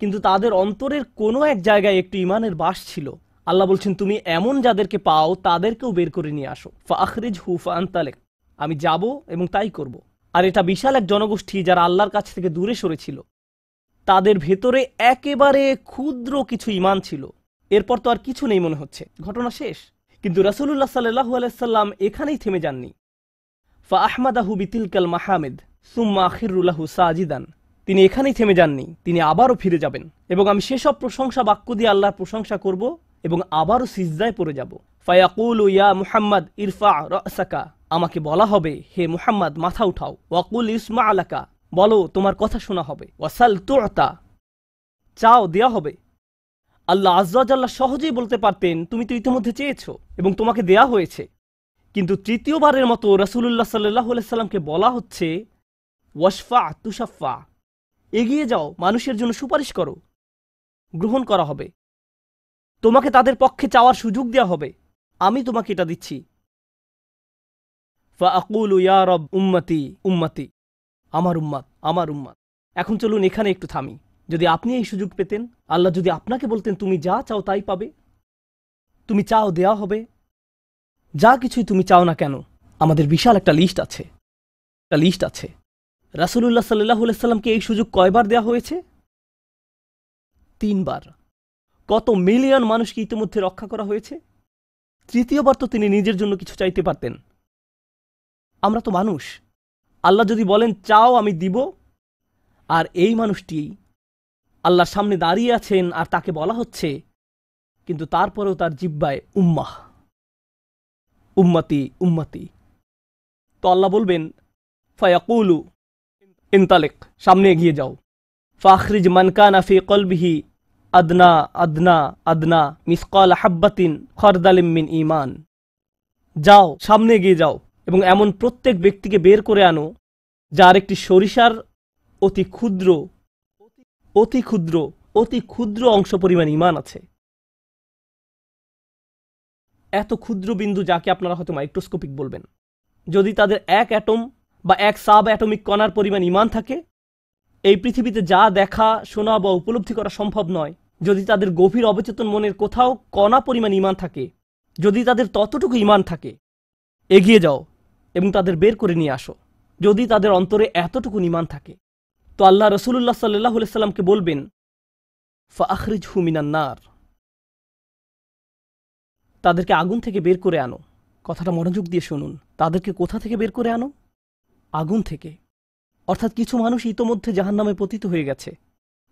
কিন্তু তাদের অন্তরের কোনো এক জায়গায় একটি ঈমানের বাস ছিল। আল্লাহ বলছেন তুমি এমন যাদেরকে পাও তাদেরকেও বের করে নিয়ে আসো। ফাআখরিজহু ফাআনতালিক, আমি যাব এবং তাই করব। আর এটা বিশাল এক জনগোষ্ঠী যারা আল্লাহর কাছ থেকে দূরে সরেছিল, তাদের ভেতরে একেবারে ক্ষুদ্র কিছু ঈমান ছিল। এরপর তো আর কিছু নেই মনে হচ্ছে, ঘটনা শেষ। কিন্তু রাসূলুল্লাহ সাল্লাল্লাহু আলাইহি সাল্লাম এখানেই থেমে যাননি। ফাআহমাদাহু বিতিলকাল মাহামিদ সুম্মা আখিরু লাহু সাজিদান, তিনি এখানেই থেমে যাননি, তিনি আবারও ফিরে যাবেন এবং আমি সেসব প্রশংসা বাক্য দিয়ে আল্লাহর প্রশংসা করব এবং আবারও সিজদায় পড়ে যাব। ফায়াকুলু ইয়া মুহাম্মদ ইরফা রাসাকা, আমাকে বলা হবে হে মুহাম্মদ মাথা উঠাও। ওয়াকুল ইসমা আলাকা, বলো তোমার কথা শোনা হবে। ওয়াসাল তুতা, চাও দেয়া হবে। আল্লাহ আজ্জা ওয়া জাল্লা সহজেই বলতে পারতেন তুমি তো ইতিমধ্যে চেয়েছো এবং তোমাকে দেয়া হয়েছে, কিন্তু তৃতীয়বারের মতো রাসূলুল্লাহ সাল্লাল্লাহু আলাইহি সাল্লামকে বলা হচ্ছে ওয়াশফা তুশাফা, এগিয়ে যাও, মানুষের জন্য সুপারিশ করো, গ্রহণ করা হবে, তোমাকে তাদের পক্ষে চাওয়ার সুযোগ দেওয়া হবে, আমি তোমাকে এটা দিচ্ছি। ফাআকুলু ইয়া রব উম্মতি উম্মতি, আমার উম্মাত আমার উম্মাত। এখন চলুন এখানে একটু থামি। যদি আপনি এই সুযোগ পেতেন, আল্লাহ যদি আপনাকে বলতেন তুমি যা চাও তাই পাবে, তুমি চাও দেয়া হবে, যা কিছুই তুমি চাও না কেন, আমাদের বিশাল একটা লিস্ট আছে, একটা লিস্ট আছে। রাসূলুল্লাহ সাল্লাল্লাহু আলাইহি সাল্লামকে এই সুযোগ কয়বার দেওয়া হয়েছে? 3 বার। কত মিলিয়ন মানুষকে ইতিমধ্যে রক্ষা করা হয়েছে? তৃতীয়বার তো তিনি নিজের জন্য কিছু চাইতে পারতেন। আমরা তো মানুষ, আল্লাহ যদি বলেন চাও আমি দিব, আর এই মানুষটি আল্লাহর সামনে দাঁড়িয়ে আছেন আর তাকে বলা হচ্ছে, কিন্তু তারপরেও তার জিহ্বায় উম্মাহ উম্মতি উম্মতি। তো আল্লাহ বলবেন ফায়াকুলু ইনতালিক, সামনে এগিয়ে যাও। ফাখরিজ মান কানা ফি কলবিহি আদনা আদনা আদনা মিসকাল হাব্বাতিন খরদালিম মিন ঈমান, যাও সামনে এগিয়ে যাও এবং এমন প্রত্যেক ব্যক্তিকে বের করে আনো যার একটি সরিষার অতি ক্ষুদ্র অতি ক্ষুদ্র অতি ক্ষুদ্র অংশ পরিমাণ ঈমান আছে। এত ক্ষুদ্র বিন্দু যাকে আপনারা হয়তো মাইক্রোস্কোপিক বলবেন, যদি তাদের এক অ্যাটম বা এক সাব অ্যাটমিক কণার পরিমাণ ঈমান থাকে, এই পৃথিবীতে যা দেখা শোনা বা উপলব্ধি করা সম্ভব নয়, যদি তাদের গভীর অবচেতন মনের কোথাও কণা পরিমাণ ঈমান থাকে, যদি তাদের ততটুকু ঈমান থাকে, এগিয়ে যাও এবং তাদের বের করে নিয়ে আসো। যদি তাদের অন্তরে এতটুকু ঈমান থাকে, তো আল্লাহ রাসূলুল্লাহ সাল্লাল্লাহু আলাইহি সাল্লামকে বলবেন ফাআখরিজহু মিনান নার, তাদেরকে আগুন থেকে বের করে আনো। কথাটা মনোযোগ দিয়ে শুনুন, তাদেরকে কোথা থেকে বের করে আনো? আগুন থেকে। অর্থাৎ কিছু মানুষ ইতোমধ্যে জাহান্নামে পতিত হয়ে গেছে।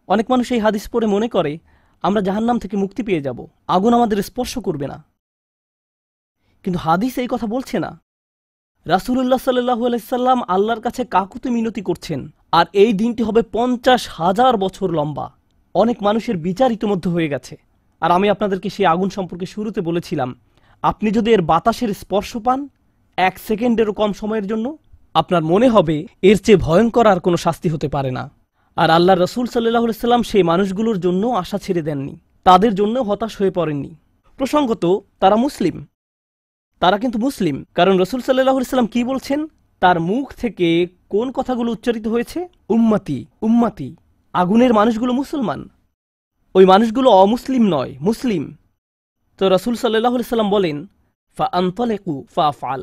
অনেক মানুষ এই হাদিস পড়ে মনে করে আমরা জাহান্নাম থেকে মুক্তি পেয়ে যাব, আগুন আমাদের স্পর্শ করবে না। কিন্তু হাদিস এই কথা বলছে না। রাসূলুল্লাহ সাল্লাল্লাহু আলাইহি সাল্লাম আল্লাহর কাছে কাকুতি মিনতি করছেন, আর এই দিনটি হবে 50,000 বছর লম্বা। অনেক মানুষের বিচার ইতোমধ্যে হয়ে গেছে। আর আমি আপনাদেরকে সেই আগুন সম্পর্কে শুরুতে বলেছিলাম, আপনি যদি এর বাতাসের স্পর্শ পান 1 সেকেন্ডেরও কম সময়ের জন্য, আপনার মনে হবে এর চেয়ে ভয়ঙ্কর আর কোনো শাস্তি হতে পারে না। আর আল্লাহ রসুল সাল্লাল্লাহু আলাইহি সাল্লাম সেই মানুষগুলোর জন্য আশা ছেড়ে দেননি, তাদের জন্য হতাশ হয়ে পড়েননি। প্রসঙ্গত তারা মুসলিম, তারা কিন্তু মুসলিম, কারণ রসুল সাল্লাল্লাহু আলাইহি সাল্লাম কি বলছেন, তার মুখ থেকে কোন কথাগুলো উচ্চারিত হয়েছে, উম্মতি উম্মতি। আগুনের মানুষগুলো মুসলমান, ওই মানুষগুলো অমুসলিম নয়, মুসলিম। তো রসুল সাল্লাল্লাহু আলাইহি সাল্লাম বলেন, ফা আনতালিকু ফা আফআল,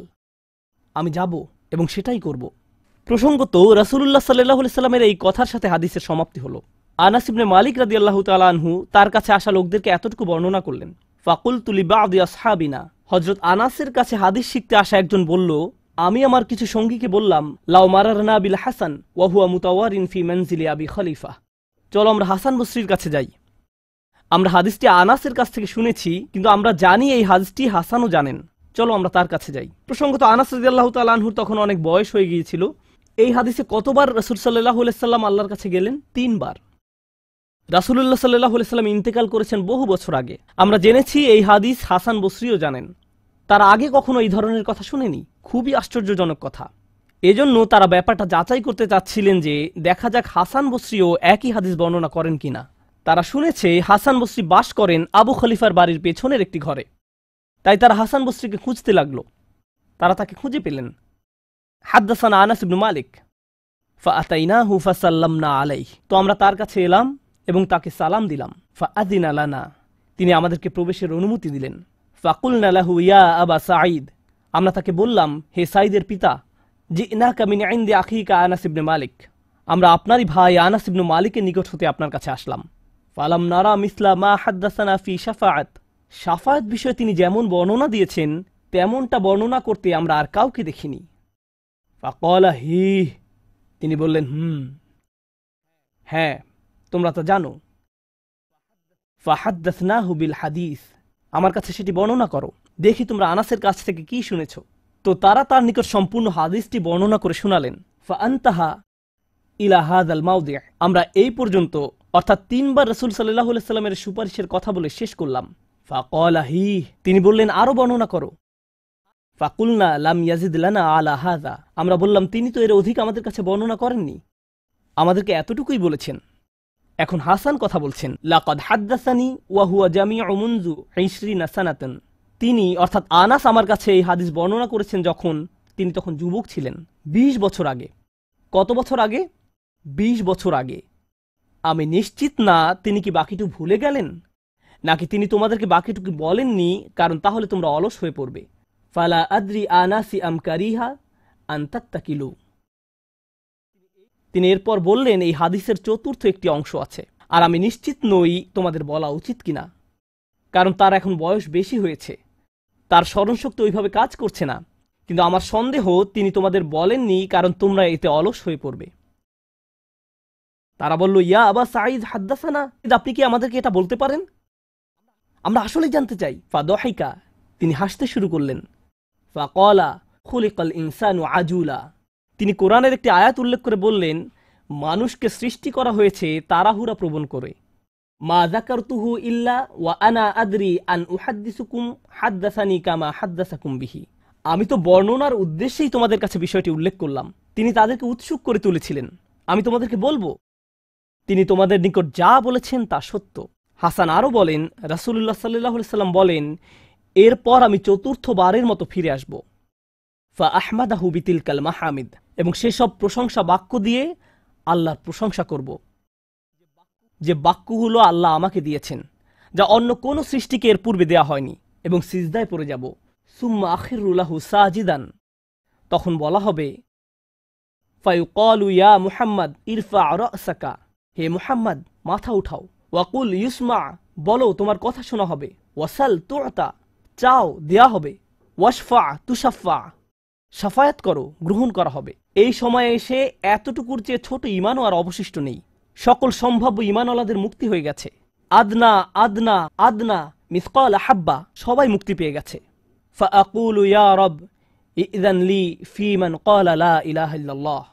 আমি যাব এবং সেটাই করব। প্রসঙ্গত রাসূলুল্লাহ সাল্লাল্লাহু আলাইহি সাল্লামের এই কথার সাথে হাদিসের সমাপ্তি হলো। আনাস ইবনে মালিক রাদিয়াল্লাহু তাআলা আনহু তার কাছে আসা লোকদেরকে এতটুকু বর্ণনা করলেন, ফাকুলতু লিবাদি আসহাবিনা, হযরত আনাসের কাছে হাদিস শিখতে আসা একজন বলল, আমি আমার কিছু সঙ্গীকে বললাম, লাউ মারারনা বিল হাসান ওয়া হুয়া মুতাওয়ারিন ফি মানজিলি আবি খলিফা, চলো আমরা হাসান বসরির কাছে যাই। আমরা হাদিসটি আনাসের কাছ থেকে শুনেছি, কিন্তু আমরা জানি এই হাদিসটি হাসানও জানেন, চলো আমরা তার কাছে যাই। প্রসঙ্গত আনাস রাদিয়াল্লাহু তাআলা আনহুর তখন অনেক বয়স হয়ে গিয়েছিল। এই হাদিসে কতবার রাসূল সাল্লাল্লাহু আলাইহি সাল্লাম আল্লাহর কাছে গেলেন? 3 বার। রাসূলুল্লাহ সাল্লাল্লাহু আলাইহি সাল্লাম ইন্তেকাল করেছেন বহু বছর আগে। আমরা জেনেছি এই হাদিস হাসান বসরিও জানেন, তারা আগে কখনো এই ধরনের কথা শুনেনি। খুবই আশ্চর্যজনক কথা। এজন্য তারা ব্যাপারটা যাচাই করতে চাচ্ছিলেন যে দেখা যাক হাসান বসরিও একই হাদিস বর্ণনা করেন কিনা। তারা শুনেছে হাসান বসরি বাস করেন আবু খলিফার বাড়ির পেছনের একটি ঘরে, তাই তারা হাসান বসরিকে খুঁজতে লাগলো। তারা তাকে খুঁজে পেলেন। হাদ্দাসানা আনাস ইবনে মালিক ফাআতাইনাহু ফাসাল্লামনা আলাইহি, তো আমরা তার কাছে এলাম এবং তাকে সালাম দিলাম। ফাআযিনা লানা, তিনি আমাদেরকে প্রবেশের অনুমতি দিলেন। ফাকুলনা লাহু ইয়া আবা সাঈদ, আমরা তাকে বললাম, হে সাঈদের পিতা, জিনাকা মিন ইনদি আখিকা আনাস ইবনে মালিক, আমরা আপনারই ভাই আনাস ইবনে মালিকের নিকট হতে আপনার কাছে আসলাম। ফালাম নারা মিসলা মা হাদ্দাসানা ফি শাফাআত, শাফাআত বিষয়ে তিনি যেমন বর্ণনা দিয়েছেন তেমনটা বর্ণনা করতে আমরা আর কাউকে দেখিনি। ফাকালা হি, তিনি বললেন, হ্যাঁ তোমরা তা জানো। ফাহাদ্দাসনাহু বিল হাদিস, আমার কাছে সেটি বর্ণনা করো, দেখি তোমরা আনাসের কাছ থেকে কি শুনেছ। তো তারা তার নিকট সম্পূর্ণ হাদিসটি বর্ণনা করে শোনালেন। ফাআনতাহা ইলা হাযাল মাওদি', আমরা এই পর্যন্ত অর্থাৎ 3 বার রাসূল সাল্লাল্লাহু আলাইহি সাল্লামের সুপারিশের কথা বলে শেষ করলাম। ফাকালা হি, তিনি বললেন আরো বর্ণনা করো। ফাকুলনা লাম ইয়াজিদ লানা আলা হাযা, আমরা বললাম তিনি তো এর অধিক আমাদের কাছে বর্ণনা করেননি, আমাদেরকে এতটুকুই বলেছেন। এখন হাসান কথা বলছেন, লাকাদ হাদ্দাসানি ওয়া হুয়া জামিউ মুনযু 20 সানাতান, তিনি অর্থাৎ আনাস আমার কাছে এই হাদিস বর্ণনা করেছেন যখন তিনি তখন যুবক ছিলেন, 20 বছর আগে। কত বছর আগে? 20 বছর আগে। আমি নিশ্চিত না তিনি কি বাকিটুকু ভুলে গেলেন, নাকি তিনি তোমাদেরকে বাকিটুকু বলেননি কারণ তাহলে তোমরা অলস হয়ে পড়বে। ফালা আদ্রি আনাসি আম কারিহা আন তাত্তাকিলু, তিনি এরপর বললেন এই হাদিসের চতুর্থ একটি অংশ আছে, আর আমি নিশ্চিত নই তোমাদের বলা উচিত কিনা, কারণ তার এখন বয়স বেশি হয়েছে, তার স্মরণশক্তি ওইভাবে কাজ করছে না, কিন্তু আমার সন্দেহ তিনি তোমাদের বলেননি কারণ তোমরা এতে অলস হয়ে পড়বে। তারা বলল, ইয়া আবা সাঈদ হাদ্দাসানা, আপনি কি আমাদেরকে এটা বলতে পারেন? আমরা আসলেই জানতে চাই। ফাদহিকা, তিনি হাসতে শুরু করলেন। ফাকালা খুলিকাল ইনসানু আজুলা, তিনি কোরআনের একটি আয়াত উল্লেখ করে বললেন, মানুষকে সৃষ্টি করা হয়েছে তাড়াহুড়া প্রবণ করে। মা যাকারতুহু ইল্লা ওয়া আনা আদরি আন উহাদ্দিসুকুম হাদ্দাসানি কামা হাদ্দাসাকুম বিহি, আমি তো বর্ণনার উদ্দেশ্যেই তোমাদের কাছে বিষয়টি উল্লেখ করলাম। তিনি তাদেরকে উৎসুক করে তুলেছিলেন, আমি তোমাদেরকে বলবো, তিনি তোমাদের নিকট যা বলেছেন তা সত্য। হাসান আরও বলেন, রাসূলুল্লাহ সাল্লাল্লাহু আলাইহি সাল্লাম বলেন, এরপর আমি চতুর্থবারের মতো ফিরে আসব। ফা আহমাদাহু বিতিলকাল মাহামিদ, এবং সেসব প্রশংসা বাক্য দিয়ে আল্লাহর প্রশংসা করব, যে বাক্যগুলো আল্লাহ আমাকে দিয়েছেন, যা অন্য কোন সৃষ্টিকে এর পূর্বে দেয়া হয়নি, এবং সিজদায় পড়ে যাব। সুম্মা আখিরু লাহু সাজিদান, তখন বলা হবে, ফায়ুকালু ইয়া মুহাম্মদ ইরফা রাসাকা, হে মুহাম্মদ মাথা উঠাও। ওয়াকুল ইউসমা, বলো তোমার কথা শোনা হবে। ওয়াসাল তুতা, চাও দেয়া হবে। ওয়াশফা তুশাফা, সাফায়াত করো গ্রহণ করা হবে। এই সময়ে এসে এতটুকুর চেয়ে ছোট ঈমানও আর অবশিষ্ট নেই, সকল সম্ভাব্য ঈমানওয়ালাদের মুক্তি হয়ে গেছে। আদনা আদনা আদনা মিসকাল হাব্বা, সবাই মুক্তি পেয়ে গেছে। ফাআকুলু ইয়া রব ইযান লি ফি মান ক্বালা লা ইলাহা ইল্লাল্লাহ,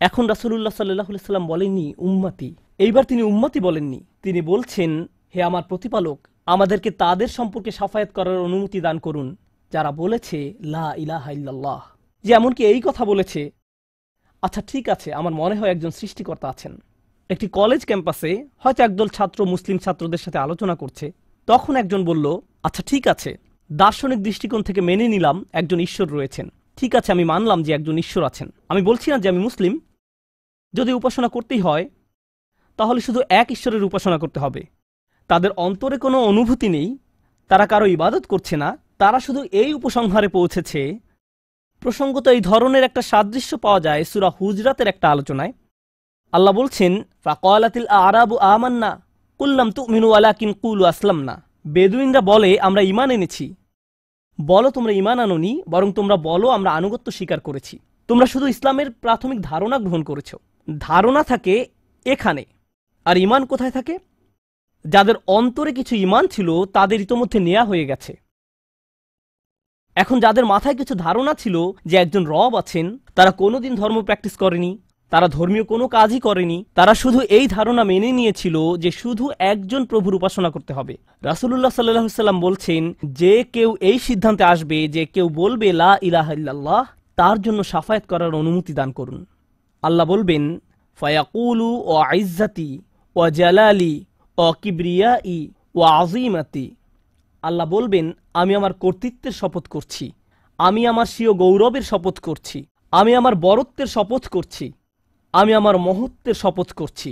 এখন রাসূলুল্লাহ সাল্লাল্লাহু আলাইহি সাল্লাম বলেননি উম্মতি, এইবার তিনি উম্মতি বলেননি, তিনি বলছেন, হে আমার প্রতিপালক, আমাদেরকে তাদের সম্পর্কে সাফায়াত করার অনুমতি দান করুন যারা বলেছে লা ইলাহা ইল্লাল্লাহ, যে এমনকি এই কথা বলেছে, আচ্ছা ঠিক আছে, আমার মনে হয় একজন সৃষ্টিকর্তা আছেন। একটি কলেজ ক্যাম্পাসে হয়তো একদল ছাত্র মুসলিম ছাত্রদের সাথে আলোচনা করছে, তখন একজন বলল, আচ্ছা ঠিক আছে, দার্শনিক দৃষ্টিকোণ থেকে মেনে নিলাম একজন ঈশ্বর রয়েছেন, ঠিক আছে আমি মানলাম যে একজন ঈশ্বর আছেন, আমি বলছি না যে আমি মুসলিম, যদি উপাসনা করতেই হয় তাহলে শুধু এক ঈশ্বরের উপাসনা করতে হবে। তাদের অন্তরে কোনো অনুভূতি নেই, তারা কারো ইবাদত করছে না, তারা শুধু এই উপসংহারে পৌঁছেছে। প্রসঙ্গত এই ধরনের একটা সাদৃশ্য পাওয়া যায় সূরা হুজরাতের একটা আলোচনায়। আল্লাহ বলছেন, ফাকালাতিল আরাবু আমান্না কুল লাম তুমিনু ওয়ালাকিন কুলু আসলামনা। বেদুইনরা বলে আমরা ঈমান এনেছি। বলো তোমরা ঈমান আনোনি, বরং তোমরা বলো আমরা আনুগত্য স্বীকার করেছি। তোমরা শুধু ইসলামের প্রাথমিক ধারণা গ্রহণ করেছ। ধারণা থাকে এখানে, আর ঈমান কোথায় থাকে? যাদের অন্তরে কিছু ঈমান ছিল তাদের ইতোমধ্যে নেওয়া হয়ে গেছে। এখন যাদের মাথায় কিছু ধারণা ছিল যে একজন রব আছেন, তারা কোনোদিন ধর্ম প্র্যাকটিস করেনি, তারা ধর্মীয় কোনো কাজই করেনি, তারা শুধু এই ধারণা মেনে নিয়েছিল যে শুধু একজন প্রভুর উপাসনা করতে হবে। রাসূলুল্লাহ সাল্লাল্লাহু আলাইহি ওয়াসাল্লাম বলছেন, যে কেউ এই সিদ্ধান্তে আসবে যে কেউ বলবে লা ইলাহা ইল্লাল্লাহ, তার জন্য শাফায়াত করার অনুমতি দান করুন। আল্লাহ বলবেন, ফায়াকুলু ওয়া ইজ্জাতি ওয়া জালালি ওয়া কিবরিয়াই ওয়া আযীমাতি। আল্লাহ বলবেন, আমি আমার কর্তৃত্বের শপথ করছি, আমি আমার স্বীয় গৌরবের শপথ করছি, আমি আমার বরত্বের শপথ করছি, আমি আমার মহত্বের শপথ করছি।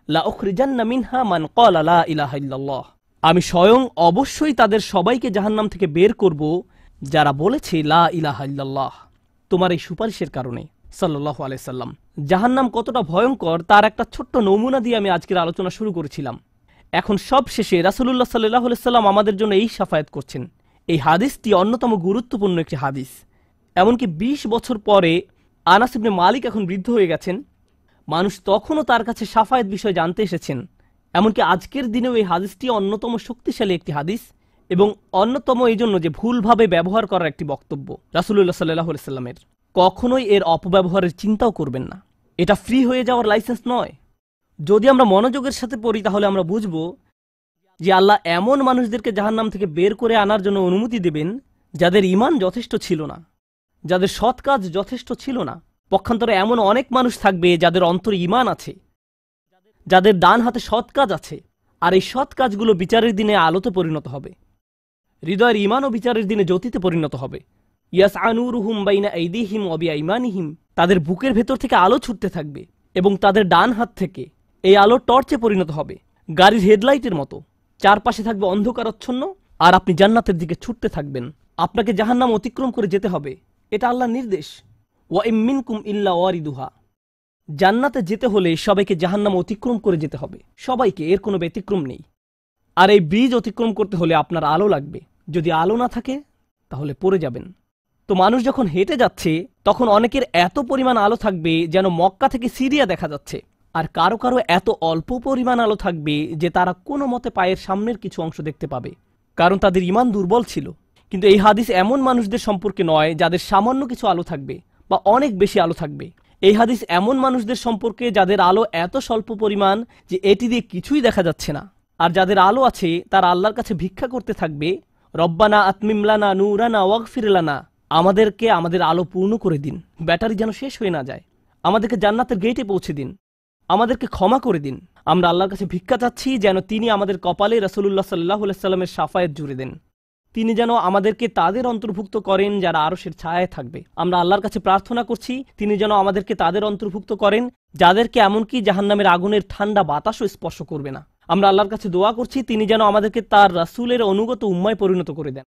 লা উখরিজান্না মিনহা মান ক্বালা লা ইলাহা ইল্লাল্লাহ। আমি স্বয়ং অবশ্যই তাদের সবাইকে জাহান্নাম থেকে বের করব যারা বলেছে লা ইলাহা ইল্লাল্লাহ, তোমার এই সুপারিশের কারণে। সাল্লাল্লাহু আলাইহি সাল্লাম। জাহান্নাম কতটা ভয়ঙ্কর তার একটা ছোট্ট নমুনা দিয়ে আমি আজকের আলোচনা শুরু করেছিলাম। এখন সব শেষে রাসূলুল্লাহ সাল্লাল্লাহু আলাইহি সাল্লাম আমাদের জন্য এই শাফায়াত করছেন। এই হাদিসটি অন্যতম গুরুত্বপূর্ণ একটি হাদিস। এমনকি ২০ বছর পরে আনাস ইবনে মালিক এখন বৃদ্ধ হয়ে গেছেন, মানুষ তখনও তার কাছে শাফায়াত বিষয় জানতে এসেছেন। এমনকি আজকের দিনেও এই হাদিসটি অন্যতম শক্তিশালী একটি হাদিস, এবং অন্যতম এই জন্য যে ভুলভাবে ব্যবহার করার একটি বক্তব্য রাসূলুল্লাহ সাল্লাল্লাহু আলাইহি সাল্লামের। কখনোই এর অপব্যবহারের চিন্তাও করবেন না। এটা ফ্রি হয়ে যাওয়ার লাইসেন্স নয়। যদি আমরা মনোযোগের সাথে পড়ি তাহলে আমরা বুঝব যে আল্লাহ এমন মানুষদেরকে জাহান্নাম থেকে বের করে আনার জন্য অনুমতি দেবেন যাদের ঈমান যথেষ্ট ছিল না, যাদের সৎ কাজ যথেষ্ট ছিল না। পক্ষান্তরে এমন অনেক মানুষ থাকবে যাদের অন্তরে ঈমান আছে, যাদের ডান হাতে সৎ কাজ আছে, আর এই সৎ কাজগুলো বিচারের দিনে আলোতে পরিণত হবে। হৃদয়ের ঈমান ও বিচারের দিনে জ্যোতিতে পরিণত হবে। ইয়াসআ নূরুহুম বাইনা আইদিহিম ওয়া বিআইমানিহিম। তাদের বুকের ভেতর থেকে আলো ছুটতে থাকবে, এবং তাদের ডান হাত থেকে এই আলো টর্চে পরিণত হবে, গাড়ির হেডলাইটের মতো। চারপাশে থাকবে অন্ধকারাচ্ছন্ন, আর আপনি জান্নাতের দিকে ছুটতে থাকবেন। আপনাকে জাহান্নাম অতিক্রম করে যেতে হবে, এটা আল্লাহর নির্দেশ। ওয়া ইম মিনকুম ইল্লা ওয়ারিদুহা। জান্নাতে যেতে হলে সবাইকে জাহান্নাম অতিক্রম করে যেতে হবে, সবাইকে, এর কোনো ব্যতিক্রম নেই। আর এই ব্রিজ অতিক্রম করতে হলে আপনার আলো লাগবে। যদি আলো না থাকে তাহলে পড়ে যাবেন। তো মানুষ যখন হেঁটে যাচ্ছে তখন অনেকের এত পরিমাণ আলো থাকবে যেন মক্কা থেকে সিরিয়া দেখা যাচ্ছে, আর কারো কারো এত অল্প পরিমাণ আলো থাকবে যে তারা কোনো মতে পায়ের সামনের কিছু অংশ দেখতে পাবে, কারণ তাদের ঈমান দুর্বল ছিল। কিন্তু এই হাদিস এমন মানুষদের সম্পর্কে নয় যাদের সামান্য কিছু আলো থাকবে বা অনেক বেশি আলো থাকবে। এই হাদিস এমন মানুষদের সম্পর্কে যাদের আলো এত স্বল্প পরিমাণ যে এটি দিয়ে কিছুই দেখা যাচ্ছে না, আর যাদের আলো আছে তারা আল্লাহর কাছে ভিক্ষা করতে থাকবে, রব্বানা আতমিম লানা নূরানা ওয়াগফির লানা। আমাদেরকে আমাদের আলো পূর্ণ করে দিন, ব্যাটারি যেন শেষ হয়ে না যায়। আমাদেরকে জান্নাতের গেটে পৌঁছে দিন, আমাদেরকে ক্ষমা করে দিন। আমরা আল্লাহর কাছে ভিক্ষা চাচ্ছি যেন তিনি আমাদের কপালে রাসূলুল্লাহ সাল্লাল্লাহু আলাইহি সাল্লামের শাফায়াত জুড়ে দেন। তিনি যেন আমাদেরকে তাদের অন্তর্ভুক্ত করেন যারা আরশের ছায়ায় থাকবে। আমরা আল্লাহর কাছে প্রার্থনা করছি তিনি যেন আমাদেরকে তাদের অন্তর্ভুক্ত করেন যাদেরকে এমনকি জাহান্নামের আগুনের ঠান্ডা বাতাসও স্পর্শ করবে না। আমরা আল্লাহর কাছে দোয়া করছি তিনি যেন আমাদেরকে তার রাসূলের অনুগত উম্মায় পরিণত করে দেন।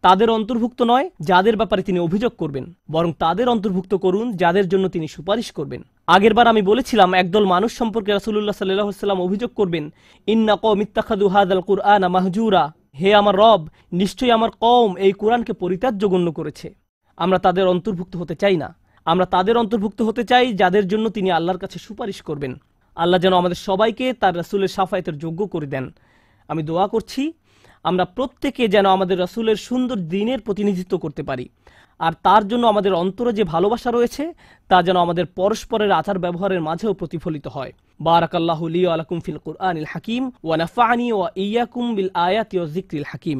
তাদের অন্তর্ভুক্ত নয় যাদের ব্যাপারে তিনি অভিযোগ করবেন, বরং তাদের অন্তর্ভুক্ত করুন যাদের জন্য তিনি সুপারিশ করবেন। আগেরবার আমি বলেছিলাম একদল মানুষ সম্পর্কে রাসূলুল্লাহ সাল্লাল্লাহু আলাইহি ওয়াসাল্লাম অভিযোগ করবেন, ইন্না কওমি ইত্তাখাযু হাযাল কুরআনা মাহজুরা। হে আমার রব, নিশ্চয়ই আমার কওম এই কুরআনকে পরিত্যাজ্য গণ্য করেছে। আমরা তাদের অন্তর্ভুক্ত হতে চাই না। আমরা তাদের অন্তর্ভুক্ত হতে চাই যাদের জন্য তিনি আল্লাহর কাছে সুপারিশ করবেন। আল্লাহ যেন আমাদের সবাইকে তার রাসূলের শাফায়াতের যোগ্য করে দেন। আমি দোয়া করছি আমরা প্রত্যেকে যেন আমাদের রাসূলের সুন্দর দ্বীনের প্রতিনিধিত্ব করতে পারি, আর তার জন্য আমাদের অন্তরে যে ভালোবাসা রয়েছে তা যেন আমাদের পরস্পরের আচার ব্যবহারের মাঝেও প্রতিফলিত হয়। বারাকাল্লাহু লি ওয়া লাকুম ফিল কুরআনিল হাকিম ওয়া নাফা'নি ওয়া ইয়্যাকুম বিল আয়াতি ওয়াজ যিকরিল হাকিম।